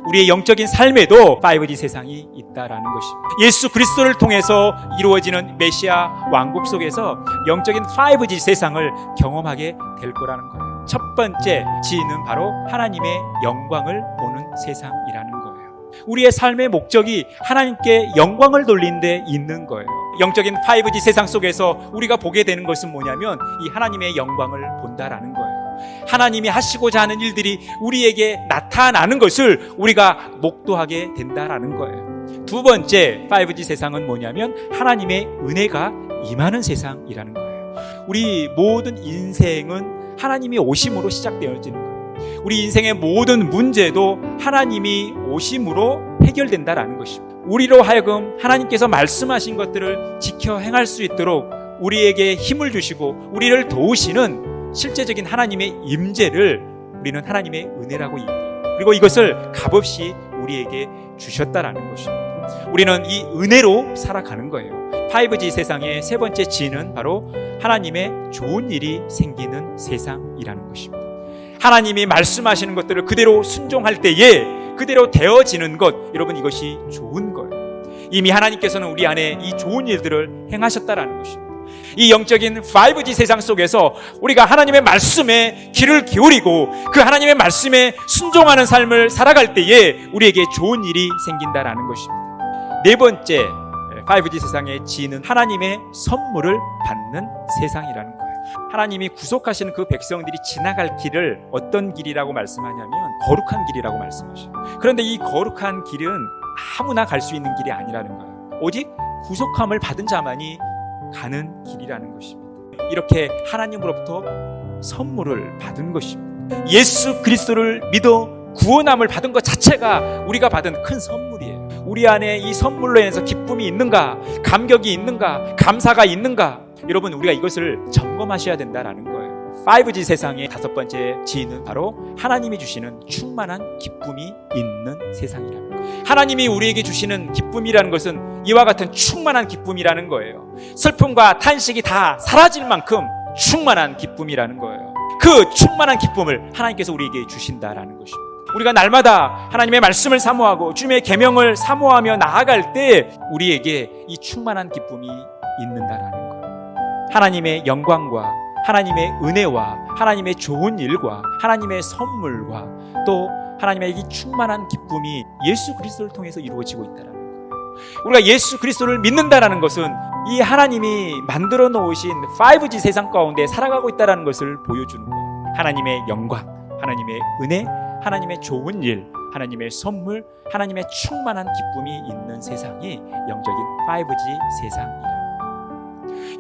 우리의 영적인 삶에도 5G 세상이 있다라는 것입니다. 예수 그리스도를 통해서 이루어지는 메시아 왕국 속에서 영적인 5G 세상을 경험하게 될 거라는 거예요. 첫 번째 G는 바로 하나님의 영광을 보는 세상이라는 거예요. 우리의 삶의 목적이 하나님께 영광을 돌리는 데 있는 거예요. 영적인 5G 세상 속에서 우리가 보게 되는 것은 뭐냐면 이 하나님의 영광을 본다라는 거예요. 하나님이 하시고자 하는 일들이 우리에게 나타나는 것을 우리가 목도하게 된다라는 거예요. 두 번째 5G 세상은 뭐냐면 하나님의 은혜가 임하는 세상이라는 거예요. 우리 모든 인생은 하나님이 오심으로 시작되어지는 거예요. 우리 인생의 모든 문제도 하나님이 오심으로 해결된다라는 것입니다. 우리로 하여금 하나님께서 말씀하신 것들을 지켜 행할 수 있도록 우리에게 힘을 주시고 우리를 도우시는 실제적인 하나님의 임재를 우리는 하나님의 은혜라고 얘기해요. 그리고 이것을 값없이 우리에게 주셨다라는 것입니다. 우리는 이 은혜로 살아가는 거예요. 5G 세상의 세 번째 G는 바로 하나님의 좋은 일이 생기는 세상이라는 것입니다. 하나님이 말씀하시는 것들을 그대로 순종할 때에 그대로 되어지는 것, 여러분 이것이 좋은 거예요. 이미 하나님께서는 우리 안에 이 좋은 일들을 행하셨다라는 것입니다. 이 영적인 5G 세상 속에서 우리가 하나님의 말씀에 귀를 기울이고 그 하나님의 말씀에 순종하는 삶을 살아갈 때에 우리에게 좋은 일이 생긴다라는 것입니다. 네 번째 5G 세상의 G는 하나님의 선물을 받는 세상이라는 거예요. 하나님이 구속하시는 그 백성들이 지나갈 길을 어떤 길이라고 말씀하냐면 거룩한 길이라고 말씀하셔요. 그런데 이 거룩한 길은 아무나 갈 수 있는 길이 아니라는 거예요. 오직 구속함을 받은 자만이 가는 길이라는 것입니다. 이렇게 하나님으로부터 선물을 받은 것입니다. 예수 그리스도를 믿어 구원함을 받은 것 자체가 우리가 받은 큰 선물이에요. 우리 안에 이 선물로 인해서 기쁨이 있는가, 감격이 있는가, 감사가 있는가, 여러분 우리가 이것을 점검하셔야 된다라는 거예요. 5G 세상의 다섯 번째 G는 바로 하나님이 주시는 충만한 기쁨이 있는 세상이라는 거예요. 하나님이 우리에게 주시는 기쁨이라는 것은 이와 같은 충만한 기쁨이라는 거예요. 슬픔과 탄식이 다 사라질 만큼 충만한 기쁨이라는 거예요. 그 충만한 기쁨을 하나님께서 우리에게 주신다라는 것입니다. 우리가 날마다 하나님의 말씀을 사모하고 주님의 계명을 사모하며 나아갈 때 우리에게 이 충만한 기쁨이 있는다라는 거예요. 하나님의 영광과 하나님의 은혜와 하나님의 좋은 일과 하나님의 선물과 또 하나님의 이 충만한 기쁨이 예수 그리스도를 통해서 이루어지고 있다는 거예요. 우리가 예수 그리스도를 믿는다는 것은 이 하나님이 만들어 놓으신 5G 세상 가운데 살아가고 있다는 것을 보여주는 거예요. 하나님의 영광, 하나님의 은혜, 하나님의 좋은 일, 하나님의 선물, 하나님의 충만한 기쁨이 있는 세상이 영적인 5G 세상이라는 거예요.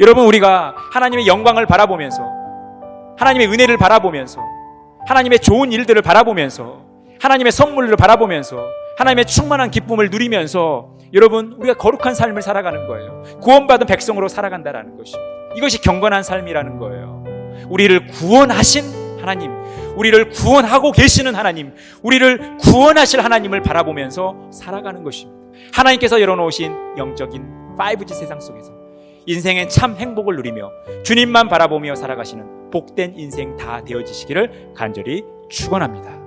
여러분 우리가 하나님의 영광을 바라보면서 하나님의 은혜를 바라보면서 하나님의 좋은 일들을 바라보면서 하나님의 선물을 바라보면서 하나님의 충만한 기쁨을 누리면서 여러분 우리가 거룩한 삶을 살아가는 거예요. 구원받은 백성으로 살아간다라는 것입니다. 이것이 경건한 삶이라는 거예요. 우리를 구원하신 하나님, 우리를 구원하고 계시는 하나님, 우리를 구원하실 하나님을 바라보면서 살아가는 것입니다. 하나님께서 열어놓으신 영적인 5G 세상 속에서 인생의 참 행복을 누리며 주님만 바라보며 살아가시는 복된 인생 다 되어지시기를 간절히 축원합니다.